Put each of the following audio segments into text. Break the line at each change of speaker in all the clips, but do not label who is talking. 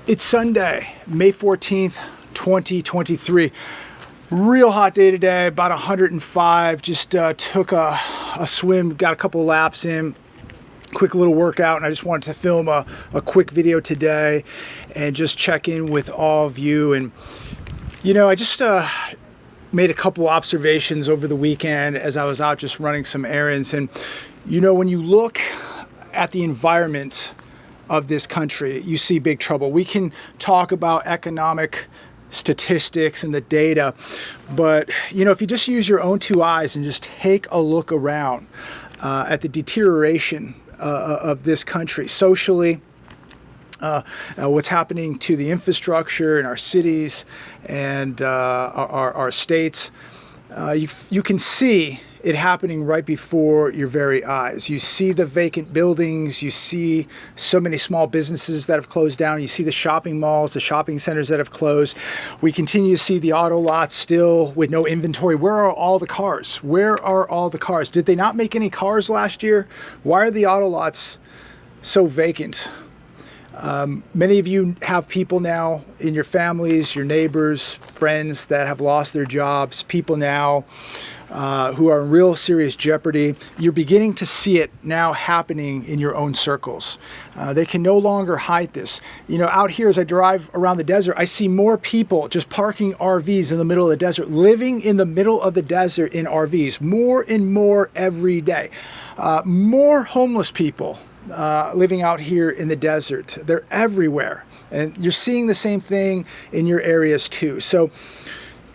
It's Sunday, May 14th, 2023. Real hot day today, about 105. Just took a swim, got a couple laps in, quick little workout, and I just wanted to film a quick video today and just check in with all of you. And you know, I just made a couple observations over the weekend as I was out just running some errands. And you know, when you look at the environment of this country, you see big trouble. We can talk about economic statistics and the data, but you know, if you just use your own two eyes and just take a look around at the deterioration of this country socially, what's happening to the infrastructure in our cities and our states, you can see it happening right before your very eyes. You see the vacant buildings, you see so many small businesses that have closed down, you see the shopping malls, the shopping centers that have closed. We continue to see the auto lots still with no inventory. Where are all the cars? Where are all the cars? Did they not make any cars last year? Why are the auto lots so vacant? Many of you have people now in your families, your neighbors, friends that have lost their jobs, people now who are in real serious jeopardy. You're beginning to see it now happening in your own circles. They can no longer hide this. You know, out here as I drive around the desert, I see more people just parking RVs in the middle of the desert, living in the middle of the desert in RVs, more and more every day. More homeless people living out here in the desert. They're everywhere. And you're seeing the same thing in your areas too. So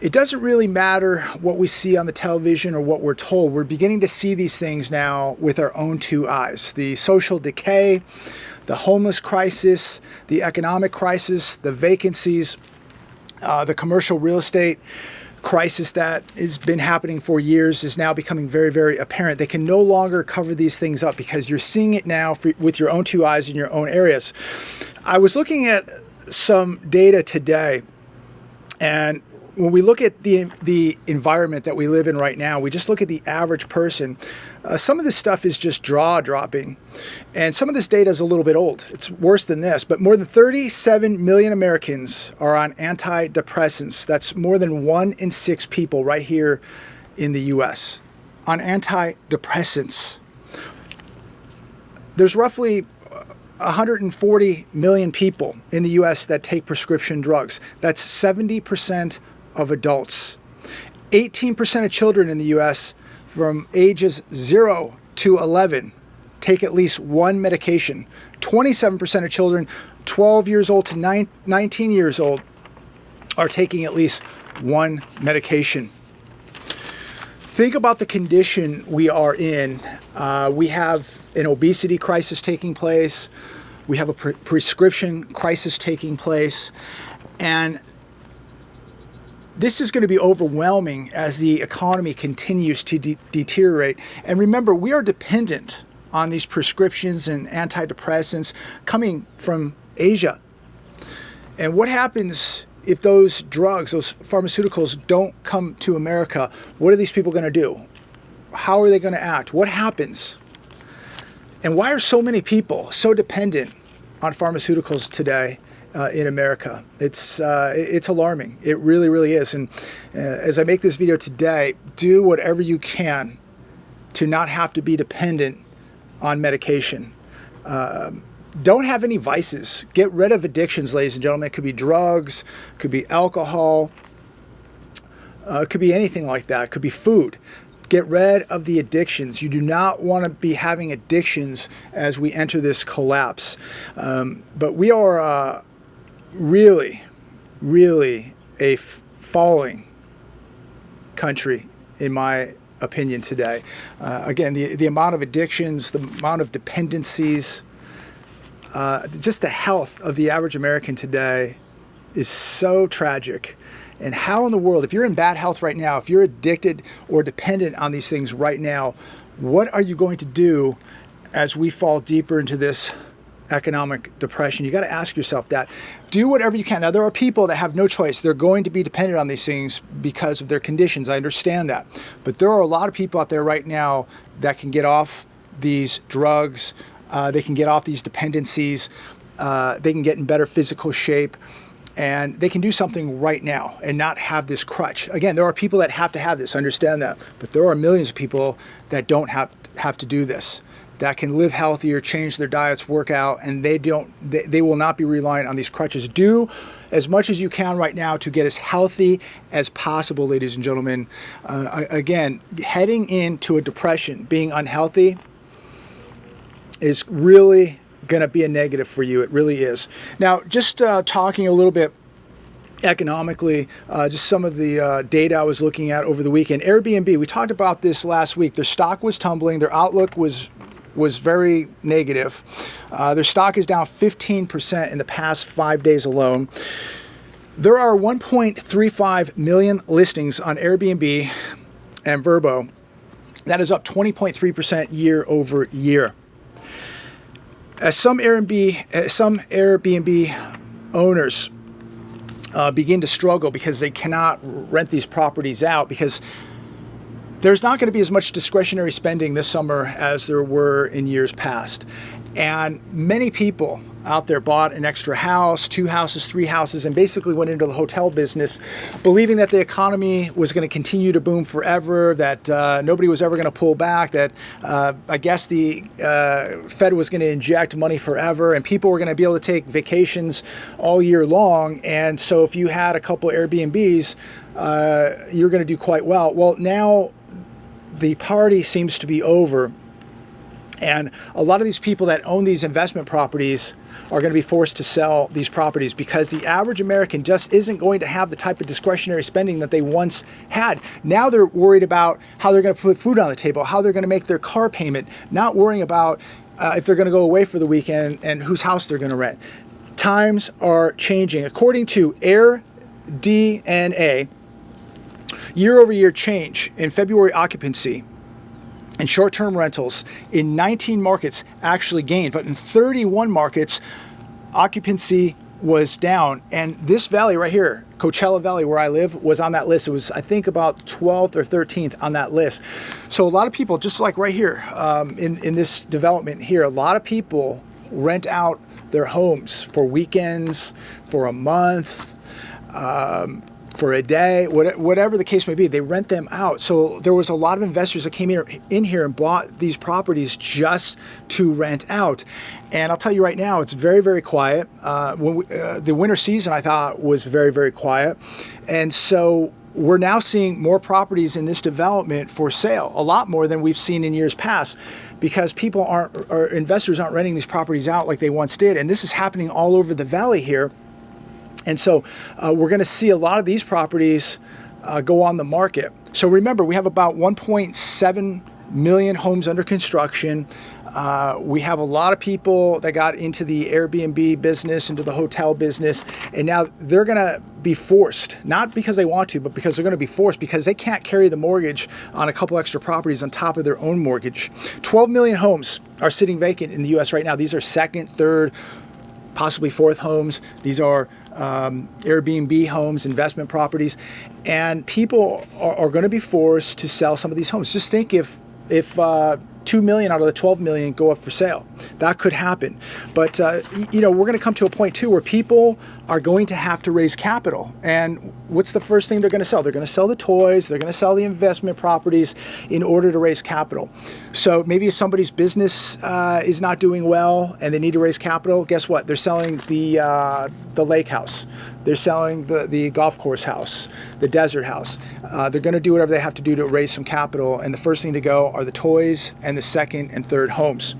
it doesn't really matter what we see on the television or what we're told. We're beginning to see these things now with our own two eyes. The social decay, the homeless crisis, the economic crisis, the vacancies, the commercial real estate crisis that has been happening for years is now becoming very, very apparent. They can no longer cover these things up because you're seeing it now with your own two eyes in your own areas. I was looking at some data today, and when we look at the environment that we live in right now, we just look at the average person. Some of this stuff is just jaw-dropping, and some of this data is a little bit old. It's worse than this, but more than 37 million Americans are on antidepressants. That's more than 1 in 6 people right here in the U.S. on antidepressants. There's roughly 140 million people in the U.S. that take prescription drugs. That's 70% of adults. 18% of children in the U.S. from ages 0 to 11 take at least one medication. 27% of children 12 years old to 19 years old are taking at least one medication. Think about the condition we are in. We have an obesity crisis taking place. We have a prescription crisis taking place. And this is going to be overwhelming as the economy continues to deteriorate. And remember, we are dependent on these prescriptions and antidepressants coming from Asia. And what happens if those drugs, those pharmaceuticals don't come to America? What are these people going to do? How are they going to act? What happens? And why are so many people so dependent on pharmaceuticals today in America? It's alarming. It really, really is. And as I make this video today, do whatever you can to not have to be dependent on medication. Don't have any vices. Get rid of addictions, ladies and gentlemen. It could be drugs, could be alcohol, it could be anything like that. It could be food. Get rid of the addictions. You do not want to be having addictions as we enter this collapse. But we are really, really a falling country, in my opinion, today. Again, the amount of addictions, the amount of dependencies, just the health of the average American today is so tragic. And how in the world, if you're in bad health right now, if you're addicted or dependent on these things right now, what are you going to do as we fall deeper into this economic depression? You got to ask yourself that. Do whatever you can. Now, there are people that have no choice. They're going to be dependent on these things because of their conditions. I understand that. But there are a lot of people out there right now that can get off these drugs. They can get off these dependencies. they can get in better physical shape, and they can do something right now and not have this crutch. Again, there are people that have to have this, understand that, but there are millions of people that don't have to do this, that can live healthier, change their diets, work out, and they will not be reliant on these crutches. Do as much as you can right now to get as healthy as possible, ladies and gentlemen. Again, heading into a depression, being unhealthy, is really going to be a negative for you. It really is. Now, just talking a little bit economically, just some of the data I was looking at over the weekend. Airbnb, we talked about this last week. Their stock was tumbling. Their outlook was very negative. Their stock is down 15% in the past 5 days alone. There are 1.35 million listings on Airbnb and Vrbo. That is up 20.3% year over year. As some Airbnb owners begin to struggle because they cannot rent these properties out, because there's not going to be as much discretionary spending this summer as there were in years past. And many people out there bought an extra house, 2 houses, 3 houses, and basically went into the hotel business believing that the economy was going to continue to boom forever, that nobody was ever going to pull back, that I guess the Fed was going to inject money forever, and people were going to be able to take vacations all year long. And so if you had a couple Airbnbs, you're going to do quite well. Well, now the party seems to be over. And a lot of these people that own these investment properties are going to be forced to sell these properties because the average American just isn't going to have the type of discretionary spending that they once had. Now they're worried about how they're going to put food on the table, how they're going to make their car payment, not worrying about if they're going to go away for the weekend and whose house they're going to rent. Times are changing. According to AirDNA, year-over-year change in February occupancy and short-term rentals in 19 markets actually gained, but in 31 markets, occupancy was down. And this valley right here, Coachella Valley, where I live, was on that list. It was, I think, about 12th or 13th on that list. So a lot of people, just like right here in this development here, a lot of people rent out their homes for weekends, for a month, for a day, whatever the case may be. They rent them out. So there was a lot of investors that came in here and bought these properties just to rent out. And I'll tell you right now, it's very, very quiet. The winter season, I thought, was very, very quiet. And so we're now seeing more properties in this development for sale, a lot more than we've seen in years past, because investors aren't renting these properties out like they once did. And this is happening all over the valley here. And so we're going to see a lot of these properties go on the market. So remember, we have about 1.7 million homes under construction. We have a lot of people that got into the Airbnb business, into the hotel business, and now they're going to be forced, not because they want to, but because they're going to be forced because they can't carry the mortgage on a couple extra properties on top of their own mortgage. 12 million homes are sitting vacant in the U.S. right now. These are second, third, possibly fourth homes. These are Airbnb homes, investment properties, and people are going to be forced to sell some of these homes. Just think if 2 million out of the 12 million go up for sale. That could happen. But, we're going to come to a point too where people are going to have to raise capital. And what's the first thing they're going to sell? They're going to sell the toys. They're going to sell the investment properties in order to raise capital. So maybe if somebody's business is not doing well and they need to raise capital, guess what? They're selling the lake house. They're selling the golf course house, the desert house. They're going to do whatever they have to do to raise some capital. And the first thing to go are the toys and the second and third homes.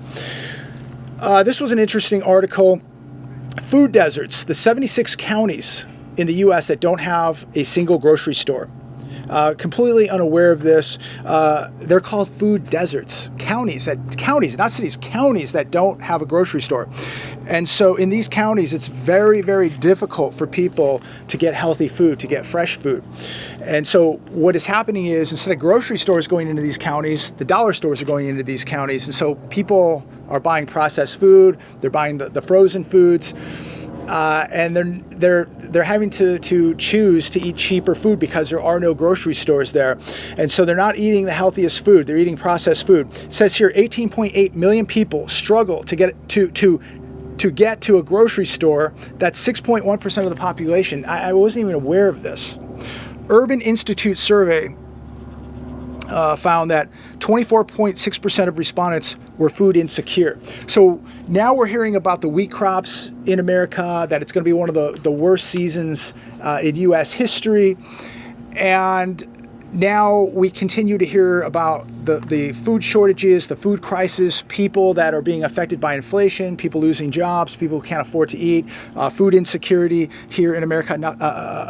This was an interesting article. Food deserts, the 76 counties in the U.S. that don't have a single grocery store. Completely unaware of this. They're called food deserts. Counties, not cities, counties that don't have a grocery store. And so in these counties, it's very, very difficult for people to get healthy food, to get fresh food. And so what is happening is, instead of grocery stores going into these counties, the dollar stores are going into these counties. And so people are buying processed food, they're buying the frozen foods, and they're having to choose to eat cheaper food because there are no grocery stores there. And so they're not eating the healthiest food, they're eating processed food. It says here 18.8 million people struggle to get to to get to a grocery store that's 6.1% of the population. I wasn't even aware of this. Urban Institute survey found that 24.6% of respondents were food insecure. So now we're hearing about the wheat crops in America, that it's going to be one of the worst seasons in U.S. history. And now we continue to hear about the food shortages, the food crisis, people that are being affected by inflation, people losing jobs, people who can't afford to eat, food insecurity here in America,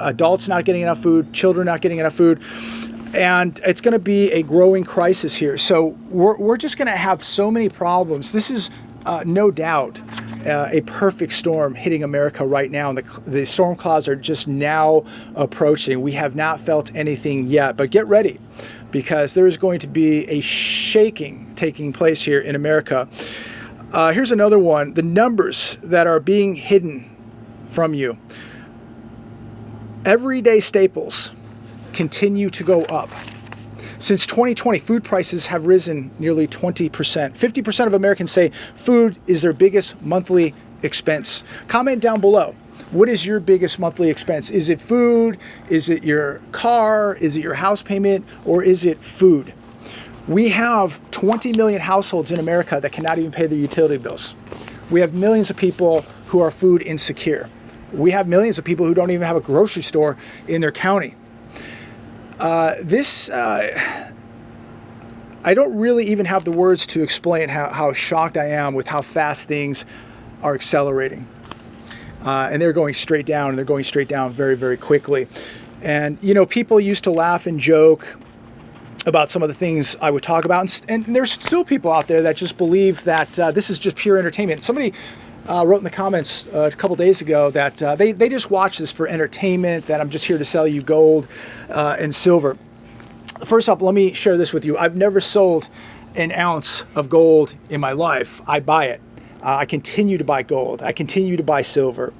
adults not getting enough food, children not getting enough food. And it's going to be a growing crisis here. So we're just going to have so many problems. This is no doubt a perfect storm hitting America right now. And the storm clouds are just now approaching. We have not felt anything yet, but get ready, because there is going to be a shaking taking place here in America. Here's another one. The numbers that are being hidden from you. Everyday staples continue to go up. Since 2020, food prices have risen nearly 20%. 50% of Americans say food is their biggest monthly expense. Comment down below. What is your biggest monthly expense? Is it food? Is it your car? Is it your house payment? Or is it food? We have 20 million households in America that cannot even pay their utility bills. We have millions of people who are food insecure. We have millions of people who don't even have a grocery store in their county. I don't really even have the words to explain how shocked I am with how fast things are accelerating. And they're going straight down, and they're going straight down very, very quickly. And, you know, people used to laugh and joke about some of the things I would talk about. And there's still people out there that just believe that this is just pure entertainment. Somebody wrote in the comments a couple days ago that they just watch this for entertainment, that I'm just here to sell you gold and silver. First off, let me share this with you. I've never sold an ounce of gold in my life. I buy it. I continue to buy gold. I continue to buy silver.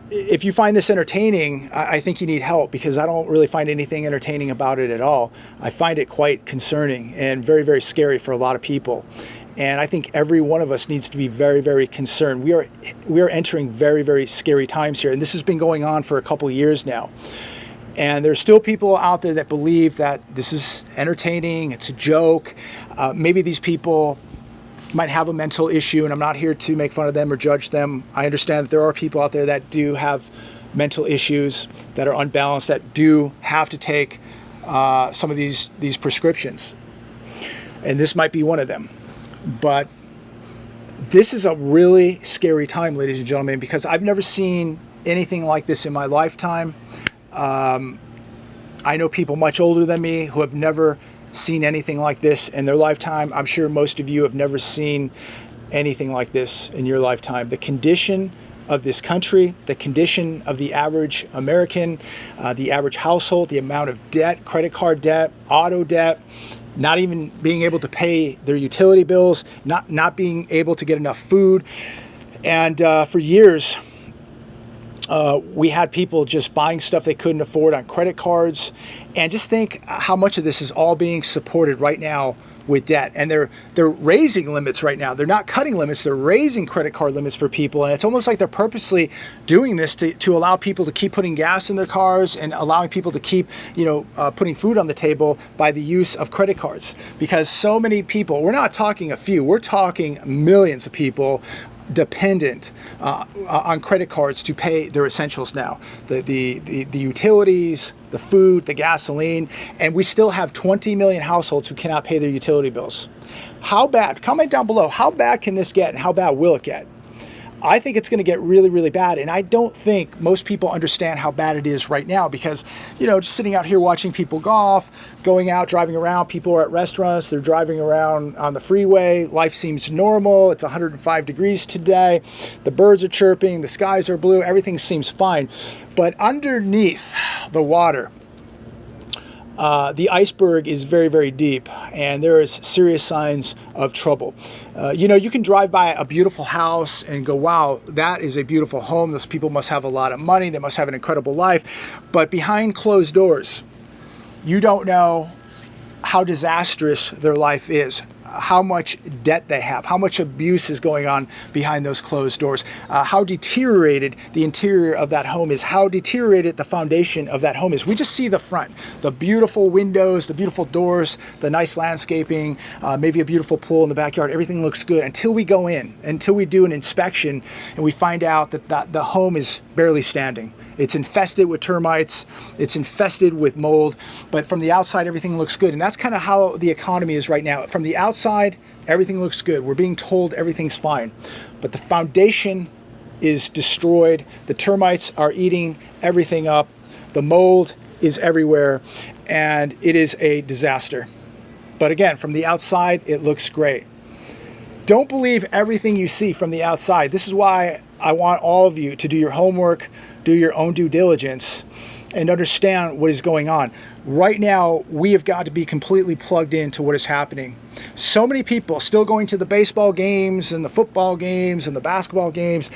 If you find this entertaining, I think you need help, because I don't really find anything entertaining about it at all. I find it quite concerning and very, very scary for a lot of people. And I think every one of us needs to be very, very concerned. We are entering very, very scary times here. And this has been going on for a couple years now. And there's still people out there that believe that this is entertaining, it's a joke. Maybe these people might have a mental issue, and I'm not here to make fun of them or judge them. I understand that there are people out there that do have mental issues, that are unbalanced, that do have to take some of these prescriptions. And this might be one of them. But this is a really scary time, ladies and gentlemen, because I've never seen anything like this in my lifetime. I know people much older than me who have never seen anything like this in their lifetime. I'm sure most of you have never seen anything like this in your lifetime. The condition of this country, the condition of the average American, the average household, the amount of debt, credit card debt, auto debt, not even being able to pay their utility bills, not being able to get enough food. And for years, we had people just buying stuff they couldn't afford on credit cards. And just think how much of this is all being supported right now with debt. And they're raising limits right now. They're not cutting limits, they're raising credit card limits for people. And it's almost like they're purposely doing this to allow people to keep putting gas in their cars and allowing people to keep, putting food on the table by the use of credit cards. Because so many people, we're not talking a few, we're talking millions of people dependent on credit cards to pay their essentials now. The utilities, the food, the gasoline, and we still have 20 million households who cannot pay their utility bills. How bad? Comment down below. How bad can this get, and how bad will it get? I think it's going to get really, really bad. And I don't think most people understand how bad it is right now, because, just sitting out here watching people golf, going out, driving around, people are at restaurants, they're driving around on the freeway. Life seems normal. It's 105 degrees today. The birds are chirping. The skies are blue. Everything seems fine. But underneath the water, the iceberg is very, very deep, and there is serious signs of trouble. You can drive by a beautiful house and go, wow, that is a beautiful home. Those people must have a lot of money. They must have an incredible life. But behind closed doors, you don't know how disastrous their life is. how much debt they have, how much abuse is going on behind those closed doors, how deteriorated the interior of that home is, how deteriorated the foundation of that home is. We just see the front, the beautiful windows, the beautiful doors, the nice landscaping, maybe a beautiful pool in the backyard. Everything looks good until we go in, until we do an inspection and we find out that the home is barely standing. It's infested with termites, it's infested with mold, but from the outside, everything looks good. And that's kind of how the economy is right now. From the outside, everything looks good. We're being told everything's fine, but the foundation is destroyed. The termites are eating everything up. The mold is everywhere, and it is a disaster. But again, from the outside, it looks great. Don't believe everything you see from the outside. This is why I want all of you to do your homework, do your own due diligence, and understand what is going on. Right now, we have got to be completely plugged into what is happening. So many people still going to the baseball games and the football games and the basketball games.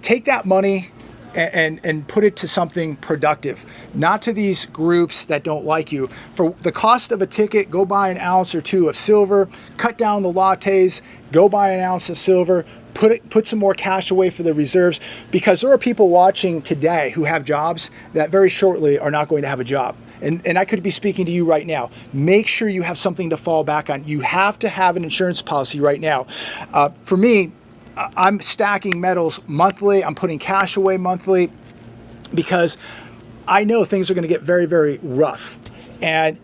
Take that money and put it to something productive, not to these groups that don't like you. For the cost of a ticket, go buy an ounce or two of silver, cut down the lattes, go buy an ounce of silver, put some more cash away for the reserves, because there are people watching today who have jobs that very shortly are not going to have a job. And I could be speaking to you right now. Make sure you have something to fall back on. You have to have an insurance policy right now. For me, I'm stacking metals monthly. I'm putting cash away monthly because I know things are going to get very, very rough. And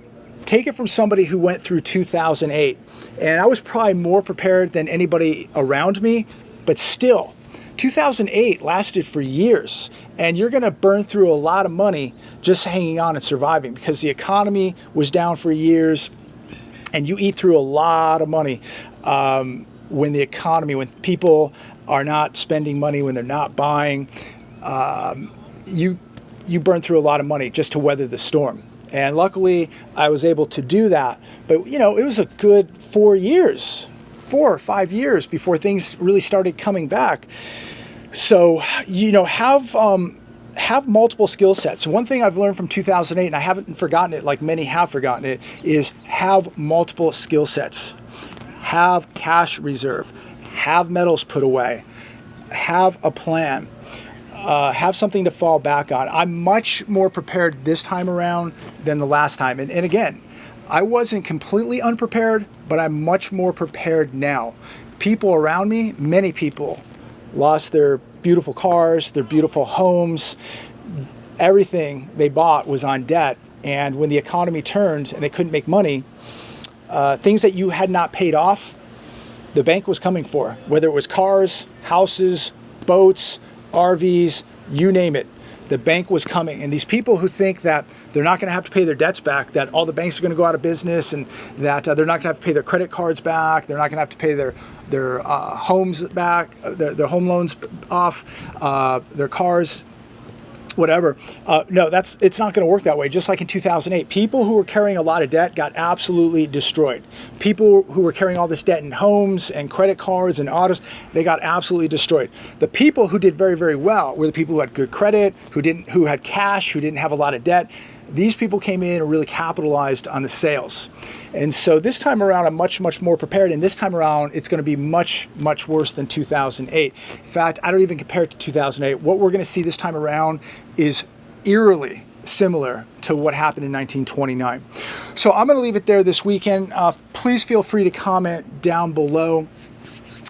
take it from somebody who went through 2008. And I was probably more prepared than anybody around me, but still, 2008 lasted for years. And you're going to burn through a lot of money just hanging on and surviving, because the economy was down for years and you eat through a lot of money. When people are not spending money, when they're not buying, you burn through a lot of money just to weather the storm. And luckily, I was able to do that. But, you know, it was a good 4 or 5 years before things really started coming back. So, you know, have multiple skill sets. One thing I've learned from 2008, and I haven't forgotten it like many have forgotten it, is have multiple skill sets. Have cash reserve, have metals put away, have a plan, have something to fall back on. I'm much more prepared this time around than the last time. And again, I wasn't completely unprepared, but I'm much more prepared now. People around me, many people, lost their beautiful cars, their beautiful homes. Everything they bought was on debt. And when the economy turned and they couldn't make money, things that you had not paid off, the bank was coming for, whether it was cars, houses, boats, RVs, you name it. The bank was coming. And these people who think that they're not going to have to pay their debts back, that all the banks are going to go out of business, and that they're not going to have to pay their credit cards back, they're not going to have to pay their homes back, their home loans off, their cars, whatever. No, it's not going to work that way. Just like in 2008, people who were carrying a lot of debt got absolutely destroyed. People who were carrying all this debt in homes and credit cards and autos, they got absolutely destroyed. The people who did very, very well were the people who had good credit, who had cash, who didn't have a lot of debt. These people came in and really capitalized on the sales. And so this time around, I'm much, much more prepared. And this time around, it's going to be much, much worse than 2008. In fact, I don't even compare it to 2008. What we're going to see this time around is eerily similar to what happened in 1929. So I'm going to leave it there this weekend. Please feel free to comment down below.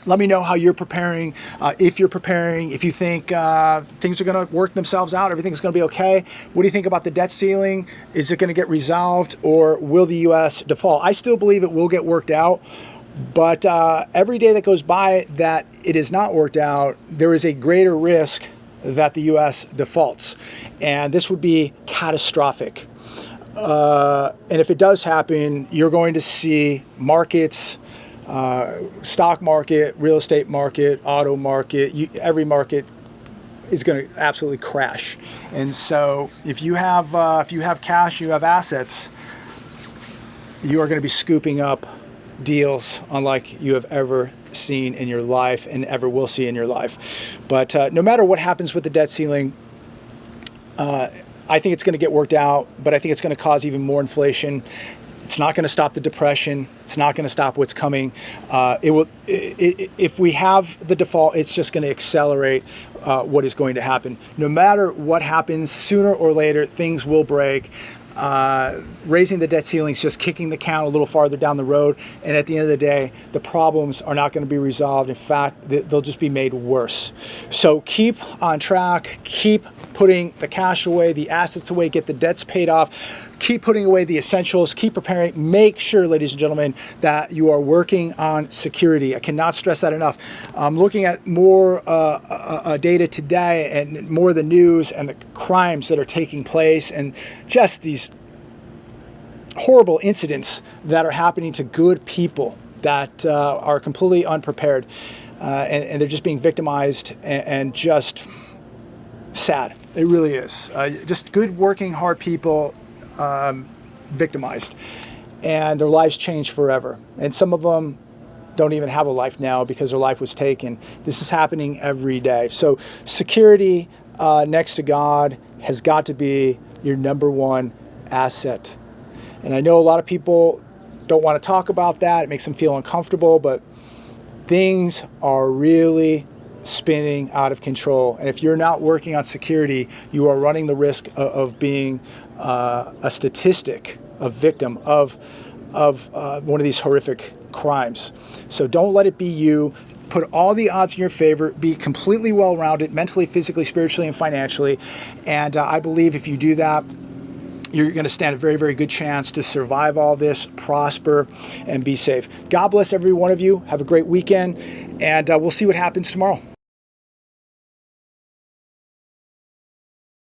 Let me know how you're preparing, if you're preparing, if you think things are going to work themselves out, everything's going to be okay. What do you think about the debt ceiling? Is it going to get resolved, or will the U.S. default? I still believe it will get worked out, but every day that goes by that it is not worked out, there is a greater risk that the U.S. defaults, and this would be catastrophic. And if it does happen, you're going to see markets, stock market, real estate market, auto market, every market is going to absolutely crash. And so if you have cash, you have assets, you are going to be scooping up deals unlike you have ever seen in your life and ever will see in your life. But no matter what happens with the debt ceiling, I think it's going to get worked out, but I think it's going to cause even more inflation. It's not going to stop the depression. It's not going to stop what's coming. If we have the default, it's just going to accelerate what is going to happen. No matter what happens, sooner or later, things will break. Raising the debt ceiling is just kicking the can a little farther down the road. And at the end of the day, the problems are not going to be resolved. In fact, they'll just be made worse. So keep on track, keep putting the cash away, the assets away, get the debts paid off, keep putting away the essentials, keep preparing. Make sure, ladies and gentlemen, that you are working on security. I cannot stress that enough. I'm looking at more data today and more of the news and the crimes that are taking place and just these horrible incidents that are happening to good people that are completely unprepared and they're just being victimized and just sad. It really is. Just good, working, hard people victimized, and their lives changed forever. And some of them don't even have a life now because their life was taken. This is happening every day. So security next to God has got to be your number one asset. And I know a lot of people don't want to talk about that. It makes them feel uncomfortable, but things are really spinning out of control. And if you're not working on security, you are running the risk of being a statistic, a victim of one of these horrific crimes. So don't let it be you. Put all the odds in your favor. Be completely well-rounded, mentally, physically, spiritually, and financially. And I believe if you do that, you're going to stand a very, very good chance to survive all this, prosper, and be safe. God bless every one of you. Have a great weekend, and we'll see what happens tomorrow.